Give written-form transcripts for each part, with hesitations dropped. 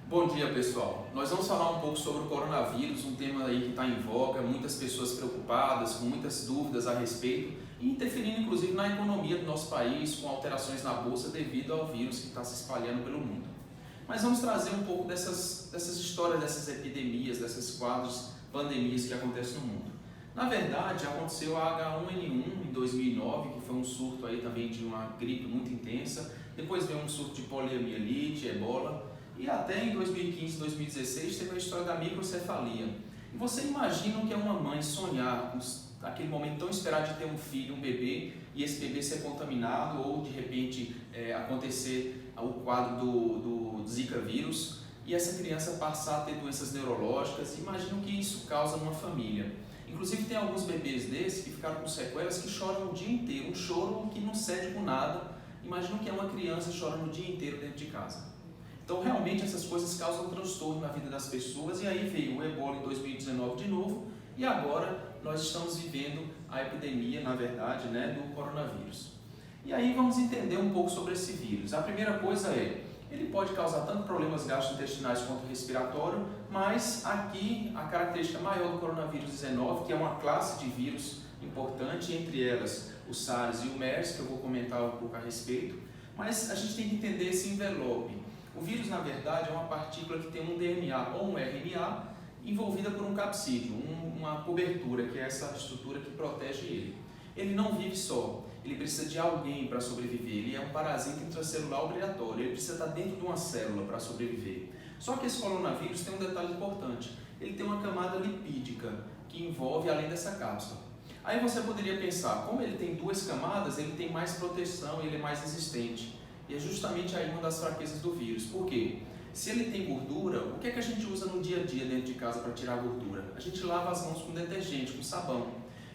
Bom dia, pessoal. Nós vamos falar um pouco sobre o coronavírus, um tema aí que está em voga, muitas pessoas preocupadas, com muitas dúvidas a respeito e interferindo inclusive na economia do nosso país, com alterações na bolsa devido ao vírus que está se espalhando pelo mundo. Mas vamos trazer um pouco dessas histórias, dessas epidemias, desses quadros, pandemias que acontecem no mundo. Na verdade, aconteceu a H1N1 em 2009, que foi um surto aí também de uma gripe muito intensa. Depois veio um surto de poliomielite, ebola. E até em 2015, 2016 teve a história da microcefalia. E você imagina o que é uma mãe sonhar com aquele momento tão esperado de ter um filho, um bebê, e esse bebê ser contaminado ou de repente acontecer o quadro do Zika vírus e essa criança passar a ter doenças neurológicas. Imagina o que isso causa numa família. Inclusive tem alguns bebês desses que ficaram com sequelas que choram o dia inteiro, um choro que não cede com nada. Imagina o que é uma criança chorando o dia inteiro dentro de casa. Então, realmente, essas coisas causam transtorno na vida das pessoas e aí veio o ebola em 2019 de novo e agora nós estamos vivendo a epidemia, na verdade, do coronavírus. E aí vamos entender um pouco sobre esse vírus. A primeira coisa ele pode causar tanto problemas gastrointestinais quanto respiratório, mas aqui a característica maior do coronavírus 19, que é uma classe de vírus importante, entre elas o SARS e o MERS, que eu vou comentar um pouco a respeito, mas a gente tem que entender esse envelope. O vírus, na verdade, é uma partícula que tem um DNA ou um RNA envolvida por um capsídeo, uma cobertura, que é essa estrutura que protege ele. Ele não vive só, ele precisa de alguém para sobreviver, ele é um parasita intracelular obrigatório, ele precisa estar dentro de uma célula para sobreviver. Só que esse coronavírus tem um detalhe importante, ele tem uma camada lipídica que envolve além dessa cápsula. Aí você poderia pensar, como ele tem duas camadas, ele tem mais proteção, ele é mais resistente. E é justamente aí uma das fraquezas do vírus. Por quê? Se ele tem gordura, o que é que a gente usa no dia a dia dentro de casa para tirar a gordura? A gente lava as mãos com detergente, com sabão.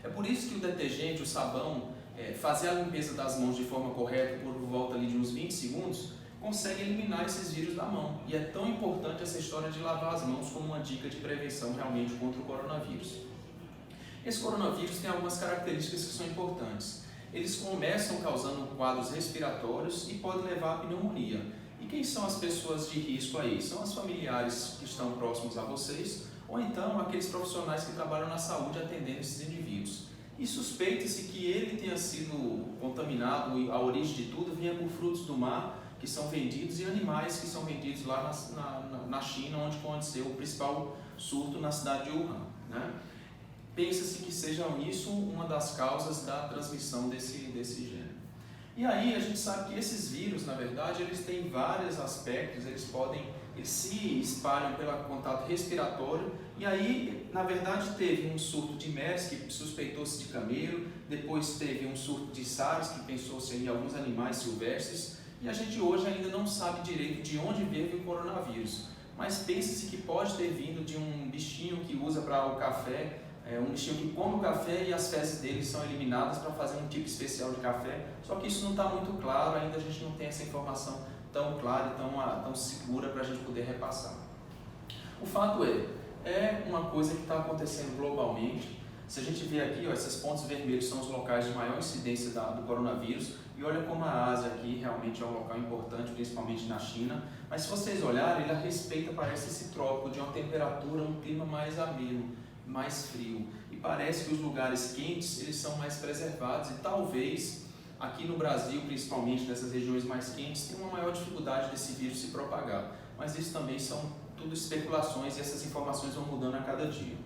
É por isso que o detergente, o sabão, fazer a limpeza das mãos de forma correta por volta ali de uns 20 segundos, consegue eliminar esses vírus da mão. E é tão importante essa história de lavar as mãos como uma dica de prevenção realmente contra o coronavírus. Esse coronavírus tem algumas características que são importantes. Eles começam causando quadros respiratórios e podem levar à pneumonia. E quem são as pessoas de risco aí? São as familiares que estão próximos a vocês, ou então aqueles profissionais que trabalham na saúde atendendo esses indivíduos. E suspeita-se que ele tenha sido contaminado, a origem de tudo vinha por frutos do mar que são vendidos e animais que são vendidos lá na China, onde aconteceu o principal surto na cidade de Wuhan. Pensa-se que seja isso uma das causas da transmissão desse gênero. E aí a gente sabe que esses vírus, na verdade, eles têm vários aspectos, eles se espalham pelo contato respiratório, e aí, na verdade, teve um surto de MERS, que suspeitou-se de camelo, depois teve um surto de SARS, que pensou-se em alguns animais silvestres, e a gente hoje ainda não sabe direito de onde veio o coronavírus, mas pensa-se que pode ter vindo de um bichinho que usa para o café, um bichinho que come o café e as fezes dele são eliminadas para fazer um tipo especial de café, só que isso não está muito claro, ainda a gente não tem essa informação tão clara e tão segura para a gente poder repassar. O fato é uma coisa que está acontecendo globalmente. Se a gente vê aqui, esses pontos vermelhos são os locais de maior incidência do coronavírus, e olha como a Ásia aqui realmente é um local importante, principalmente na China, mas se vocês olharem, ele respeita, parece esse trópico de uma temperatura, um clima mais ameno, mais frio, e parece que os lugares quentes eles são mais preservados e talvez aqui no Brasil, principalmente nessas regiões mais quentes, tem uma maior dificuldade desse vírus se propagar, mas isso também são tudo especulações e essas informações vão mudando a cada dia.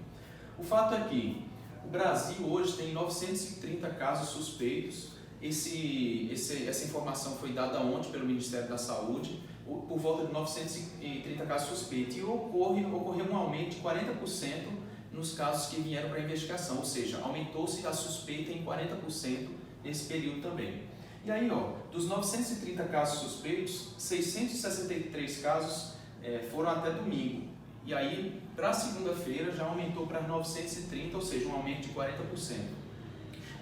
O fato é que o Brasil hoje tem 930 casos suspeitos. Essa informação foi dada ontem pelo Ministério da Saúde, por volta de 930 casos suspeitos, e ocorreu um aumento de 40% nos casos que vieram para a investigação, ou seja, aumentou-se a suspeita em 40% nesse período também. E aí, dos 930 casos suspeitos, 663 casos foram até domingo. E aí, para segunda-feira, já aumentou para 930, ou seja, um aumento de 40%.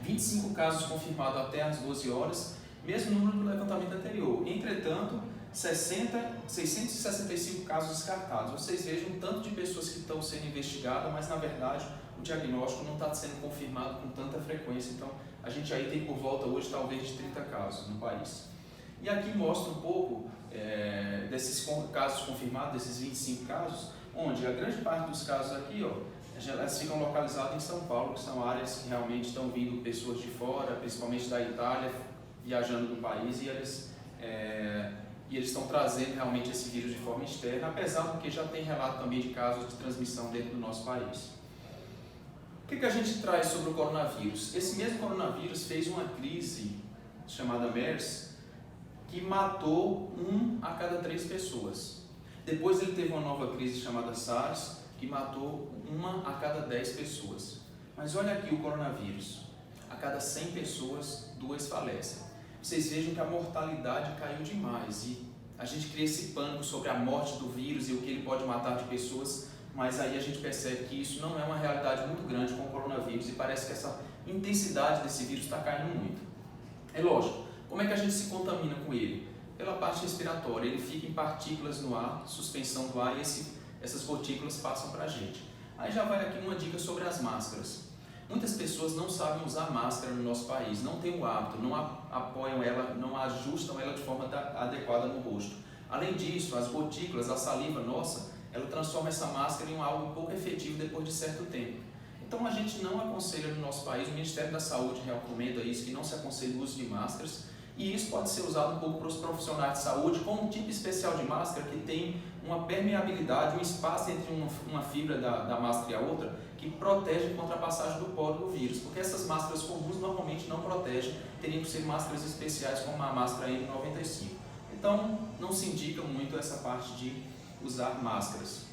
25 casos confirmados até às 12 horas, mesmo número do levantamento anterior. Entretanto, 665 casos descartados. Vocês vejam o tanto de pessoas que estão sendo investigadas, mas na verdade o diagnóstico não está sendo confirmado com tanta frequência. Então a gente aí tem por volta hoje talvez de 30 casos no país. E aqui mostra um pouco desses casos confirmados, desses 25 casos, onde a grande parte dos casos aqui, ó, elas ficam localizadas em São Paulo, que são áreas que realmente estão vindo pessoas de fora, principalmente da Itália, viajando no país, e eles estão trazendo realmente esse vírus de forma externa, apesar do que já tem relato também de casos de transmissão dentro do nosso país. O que a gente traz sobre o coronavírus? Esse mesmo coronavírus fez uma crise chamada MERS, que matou 1 a cada 3 pessoas. Depois ele teve uma nova crise chamada SARS, que matou 1 a cada 10 pessoas. Mas olha aqui o coronavírus, a cada 100 pessoas, 2 falecem. Vocês vejam que a mortalidade caiu demais e a gente cria esse pânico sobre a morte do vírus e o que ele pode matar de pessoas, mas aí a gente percebe que isso não é uma realidade muito grande com o coronavírus e parece que essa intensidade desse vírus está caindo muito. É lógico, como é que a gente se contamina com ele? Pela parte respiratória, ele fica em partículas no ar, suspensão do ar, e essas gotículas passam para a gente. Aí já vai aqui uma dica sobre as máscaras. Muitas pessoas não sabem usar máscara no nosso país, não têm o hábito, não apoiam ela, não ajustam ela de forma adequada no rosto. Além disso, as gotículas, a saliva nossa, ela transforma essa máscara em algo pouco efetivo depois de certo tempo. Então a gente não aconselha no nosso país, o Ministério da Saúde recomenda isso, que não se aconselha o uso de máscaras, e isso pode ser usado um pouco para os profissionais de saúde com um tipo especial de máscara que tem uma permeabilidade, um espaço entre uma fibra da máscara e a outra que protege contra a passagem do poro do vírus, porque essas máscaras comuns normalmente não protegem, teriam que ser máscaras especiais como a máscara N95. Então não se indica muito essa parte de usar máscaras.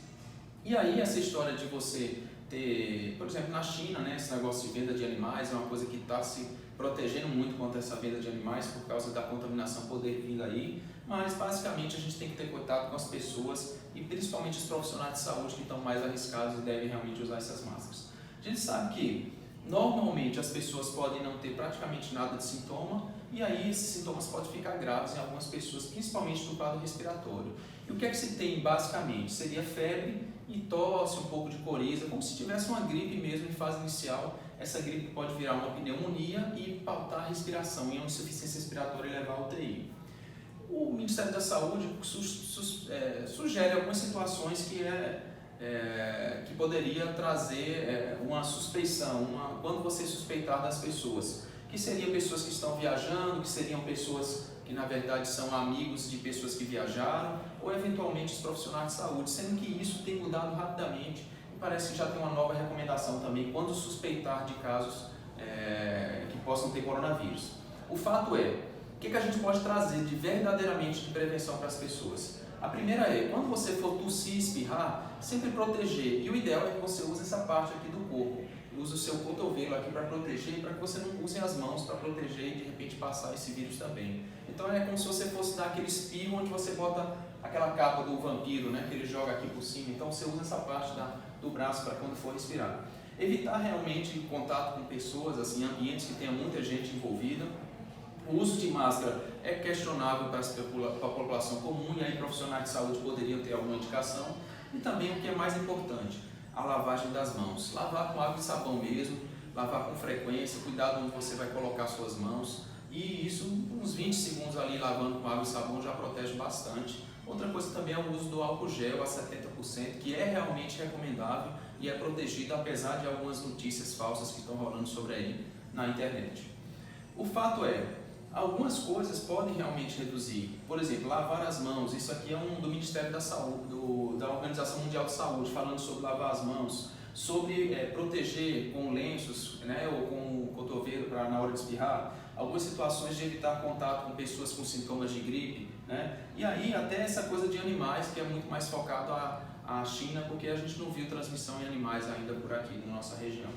E aí essa história de você ter, por exemplo, na China, né, esse negócio de venda de animais é uma coisa que está se protegendo muito contra essa venda de animais por causa da contaminação poder vir daí, mas basicamente a gente tem que ter cuidado com as pessoas e principalmente os profissionais de saúde que estão mais arriscados e devem realmente usar essas máscaras. A gente sabe que normalmente as pessoas podem não ter praticamente nada de sintoma e aí esses sintomas podem ficar graves em algumas pessoas, principalmente do quadro respiratório. E o que é que se tem basicamente? Seria febre e tosse, um pouco de coriza, como se tivesse uma gripe mesmo em fase inicial. Essa gripe pode virar uma pneumonia e pautar a respiração e uma insuficiência respiratória e levar ao UTI. O Ministério da Saúde sugere algumas situações que poderia trazer uma suspeição, quando você suspeitar das pessoas, que seriam pessoas que estão viajando, que seriam pessoas que na verdade são amigos de pessoas que viajaram, ou eventualmente os profissionais de saúde, sendo que isso tem mudado rapidamente. Parece que já tem uma nova recomendação também quando suspeitar de casos que possam ter coronavírus. O fato é, o que a gente pode trazer de verdadeiramente de prevenção para as pessoas? A primeira é, quando você for tossir e espirrar, sempre proteger. E o ideal é que você use essa parte aqui do corpo. Use o seu cotovelo aqui para proteger, para que você não use as mãos para proteger e de repente passar esse vírus também. Então é como se você fosse dar aquele espirro onde você bota aquela capa do vampiro, né, que ele joga aqui por cima. Então você usa essa parte do braço para quando for respirar. Evitar realmente contato com pessoas, assim, ambientes que tenha muita gente envolvida. O uso de máscara é questionável para a população comum e aí profissionais de saúde poderiam ter alguma indicação. E também o que é mais importante, a lavagem das mãos. Lavar com água e sabão mesmo, lavar com frequência, cuidado onde você vai colocar suas mãos. E isso, uns 20 segundos ali lavando com água e sabão já protege bastante. Outra coisa também é o uso do álcool gel a 70%, que é realmente recomendável e é protegido apesar de algumas notícias falsas que estão rolando sobre ele na internet. O fato é, algumas coisas podem realmente reduzir. Por exemplo, lavar as mãos. Isso aqui é do Ministério da Saúde, da Organização Mundial de Saúde, falando sobre lavar as mãos, sobre proteger com lenços, né, ou com o cotovelo na hora de espirrar. Algumas situações de evitar contato com pessoas com sintomas de gripe, né? E aí até essa coisa de animais, que é muito mais focado à China, porque a gente não viu transmissão em animais ainda por aqui na nossa região.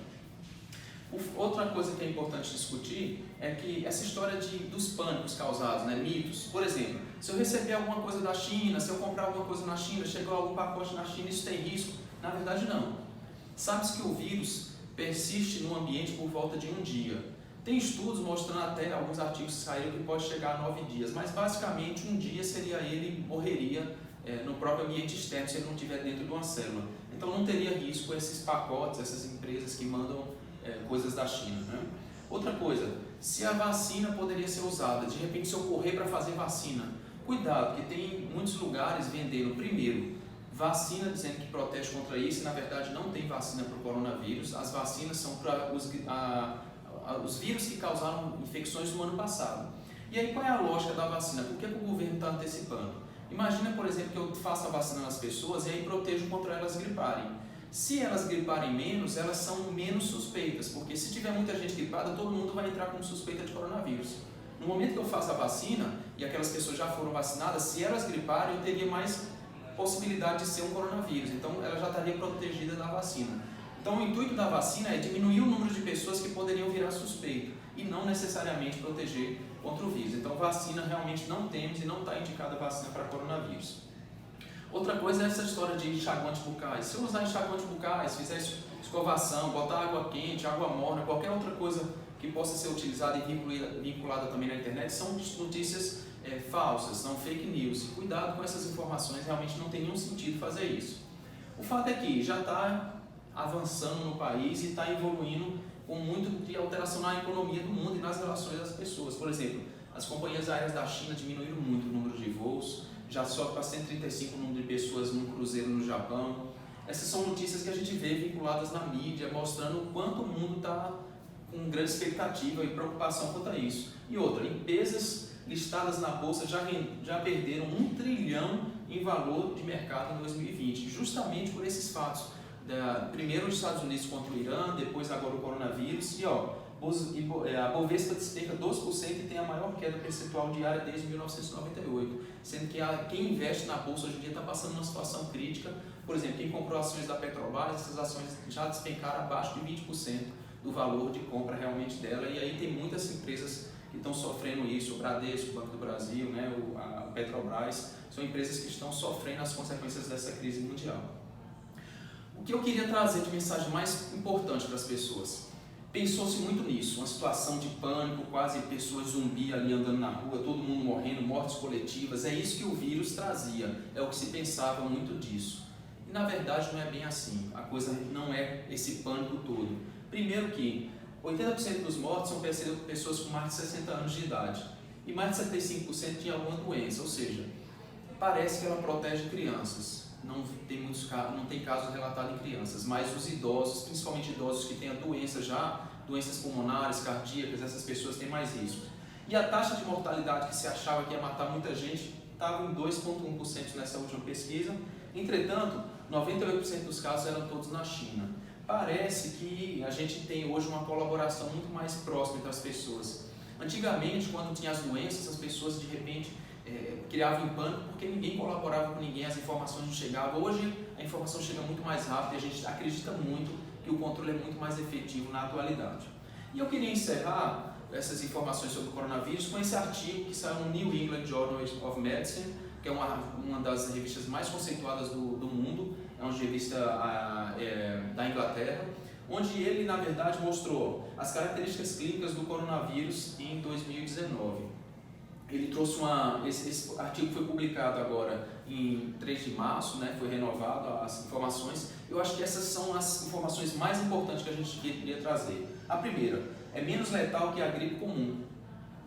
Outra coisa que é importante discutir é que essa história dos pânicos causados, né, mitos. Por exemplo, se eu receber alguma coisa da China, se eu comprar alguma coisa na China, chegou algum pacote na China, isso tem risco? Na verdade não. Sabe-se que o vírus persiste no ambiente por volta de um dia. Tem estudos mostrando até, alguns artigos que saíram, que pode chegar a 9 dias, mas basicamente um dia ele morreria no próprio ambiente externo se ele não estiver dentro de uma célula. Então não teria risco esses pacotes, essas empresas que mandam coisas da China, né? Outra coisa, se a vacina poderia ser usada, de repente se eu correr para fazer vacina, cuidado, porque tem muitos lugares vendendo, primeiro, vacina dizendo que protege contra isso, e na verdade não tem vacina para o coronavírus, as vacinas são para os vírus que causaram infecções no ano passado. E aí qual é a lógica da vacina? Por que o governo está antecipando? Imagina, por exemplo, que eu faça a vacina nas pessoas e aí protejo contra elas griparem. Se elas griparem menos, elas são menos suspeitas, porque se tiver muita gente gripada, todo mundo vai entrar com suspeita de coronavírus. No momento que eu faço a vacina e aquelas pessoas já foram vacinadas, se elas griparem, eu teria mais possibilidade de ser um coronavírus, então ela já estaria protegida da vacina. Então o intuito da vacina é diminuir o número de pessoas que poderiam virar suspeito e não necessariamente proteger contra o vírus. Então vacina realmente não temos e não está indicada a vacina para coronavírus. Outra coisa é essa história de enxaguantes bucais. Se eu usar enxaguantes bucais, fizer escovação, botar água quente, água morna, qualquer outra coisa que possa ser utilizada e vinculada também na internet, são notícias falsas, são fake news. Cuidado com essas informações, realmente não tem nenhum sentido fazer isso. O fato é que já está avançando no país e está evoluindo com muito de alteração na economia do mundo e nas relações das pessoas. Por exemplo, as companhias aéreas da China diminuíram muito o número de voos, já sobe para 135 o número de pessoas num cruzeiro no Japão. Essas são notícias que a gente vê vinculadas na mídia, mostrando o quanto o mundo está com grande expectativa e preocupação quanto a isso. E outra, empresas listadas na Bolsa já perderam 1 trilhão em valor de mercado em 2020, justamente por esses fatos. Primeiro os Estados Unidos contra o Irã, depois agora o coronavírus, e a Bovespa despenca 12% e tem a maior queda percentual diária desde 1998, sendo que quem investe na Bolsa hoje em dia está passando uma situação crítica. Por exemplo, quem comprou ações da Petrobras, essas ações já despencaram abaixo de 20% do valor de compra realmente dela, e aí tem muitas empresas que estão sofrendo isso, o Bradesco, o Banco do Brasil, né, a Petrobras, são empresas que estão sofrendo as consequências dessa crise mundial. O que eu queria trazer de mensagem mais importante para as pessoas? Pensou-se muito nisso, uma situação de pânico, quase pessoas zumbi ali andando na rua, todo mundo morrendo, mortes coletivas, é isso que o vírus trazia, é o que se pensava muito disso. E na verdade não é bem assim, a coisa não é esse pânico todo. Primeiro que 80% dos mortos são pessoas com mais de 60 anos de idade e mais de 75% tinham alguma doença, ou seja, parece que ela protege crianças. Não tem casos relatados em crianças, mas os idosos, principalmente idosos que tenham doenças pulmonares, cardíacas, essas pessoas têm mais risco. E a taxa de mortalidade que se achava que ia matar muita gente estava em 2,1% nessa última pesquisa. Entretanto, 98% dos casos eram todos na China. Parece que a gente tem hoje uma colaboração muito mais próxima entre as pessoas. Antigamente, quando tinha as doenças, as pessoas de repente criavam em pânico porque ninguém colaborava com ninguém, as informações não chegavam. Hoje a informação chega muito mais rápido e a gente acredita muito que o controle é muito mais efetivo na atualidade. E eu queria encerrar essas informações sobre o coronavírus com esse artigo que saiu no New England Journal of Medicine, que é uma das revistas mais conceituadas do mundo, é uma revista da Inglaterra, onde ele, na verdade, mostrou as características clínicas do coronavírus em 2019. Ele trouxe esse artigo foi publicado agora em 3 de março, né, foi renovado as informações. Eu acho que essas são as informações mais importantes que a gente queria trazer. A primeira, é menos letal que a gripe comum.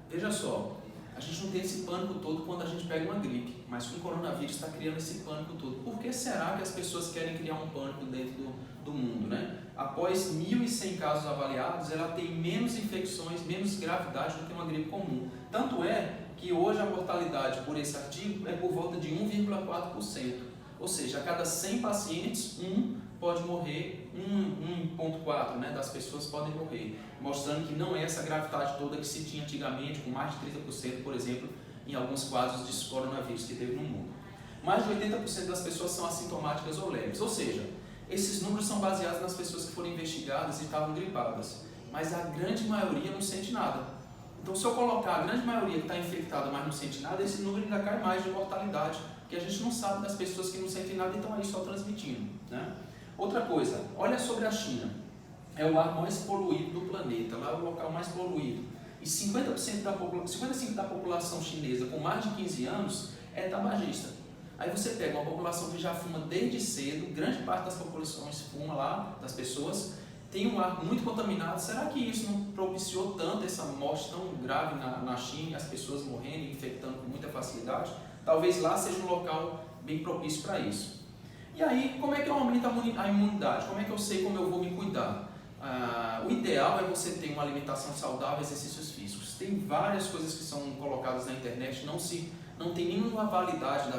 Veja só, a gente não tem esse pânico todo quando a gente pega uma gripe, mas com o coronavírus está criando esse pânico todo. Por que será que as pessoas querem criar um pânico dentro do mundo, né? Após 1.100 casos avaliados, ela tem menos infecções, menos gravidade do que uma gripe comum. Tanto é que hoje a mortalidade por esse artigo é por volta de 1,4%. Ou seja, a cada 100 pacientes, pode morrer, 1,4%, né, das pessoas podem morrer, mostrando que não é essa gravidade toda que se tinha antigamente, com mais de 30%, por exemplo, em alguns quadros de coronavírus que teve no mundo. Mais de 80% das pessoas são assintomáticas ou leves, ou seja, esses números são baseados nas pessoas que foram investigadas e estavam gripadas, mas a grande maioria não sente nada. Então, se eu colocar a grande maioria que está infectada, mas não sente nada, esse número ainda cai mais de mortalidade, porque a gente não sabe das pessoas que não sentem nada e estão aí só transmitindo, né? Outra coisa, olha sobre a China, é o ar mais poluído do planeta, lá é o local mais poluído, e 55% da população chinesa com mais de 15 anos é tabagista. Aí você pega uma população que já fuma desde cedo, grande parte das populações fuma lá, das pessoas, tem um ar muito contaminado, será que isso não propiciou tanto essa morte tão grave na China, as pessoas morrendo e infectando com muita facilidade? Talvez lá seja um local bem propício para isso. E aí, como é que eu aumento a imunidade? Como é que eu sei como eu vou me cuidar? O ideal é você ter uma alimentação saudável e exercícios físicos. Tem várias coisas que são colocadas na internet, não tem nenhuma validade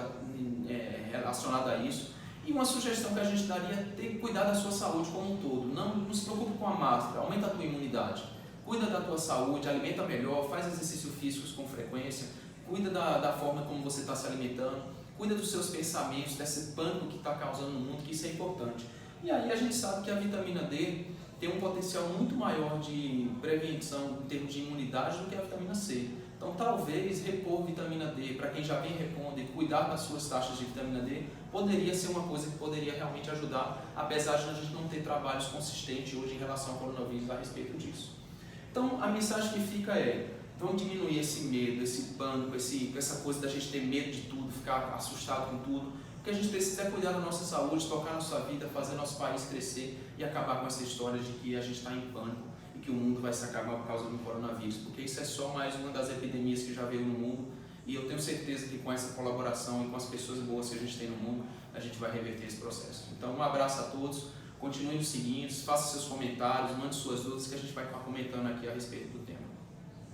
relacionada a isso. E uma sugestão que a gente daria é ter que cuidar da sua saúde como um todo. Não se preocupe com a máscara, aumenta a tua imunidade. Cuida da tua saúde, alimenta melhor, faz exercícios físicos com frequência, cuida da forma como você está se alimentando, cuida dos seus pensamentos, desse pânico que está causando no mundo, que isso é importante. E aí a gente sabe que a vitamina D tem um potencial muito maior de prevenção em termos de imunidade do que a vitamina C. Então talvez repor vitamina D, para quem já vem repondo e cuidar das suas taxas de vitamina D, poderia ser uma coisa que poderia realmente ajudar, apesar de a gente não ter trabalhos consistentes hoje em relação ao coronavírus a respeito disso. Então a mensagem que fica é, vamos diminuir esse medo, esse pânico, essa coisa da gente ter medo de tudo, ficar assustado com tudo. O que a gente precisa é cuidar da nossa saúde, tocar a nossa vida, fazer nosso país crescer e acabar com essa história de que a gente está em pânico e que o mundo vai se acabar por causa do coronavírus, porque isso é só mais uma das epidemias que já veio no mundo e eu tenho certeza que com essa colaboração e com as pessoas boas que a gente tem no mundo, a gente vai reverter esse processo. Então um abraço a todos, continue nos seguindo, faça seus comentários, mande suas dúvidas que a gente vai estar comentando aqui a respeito do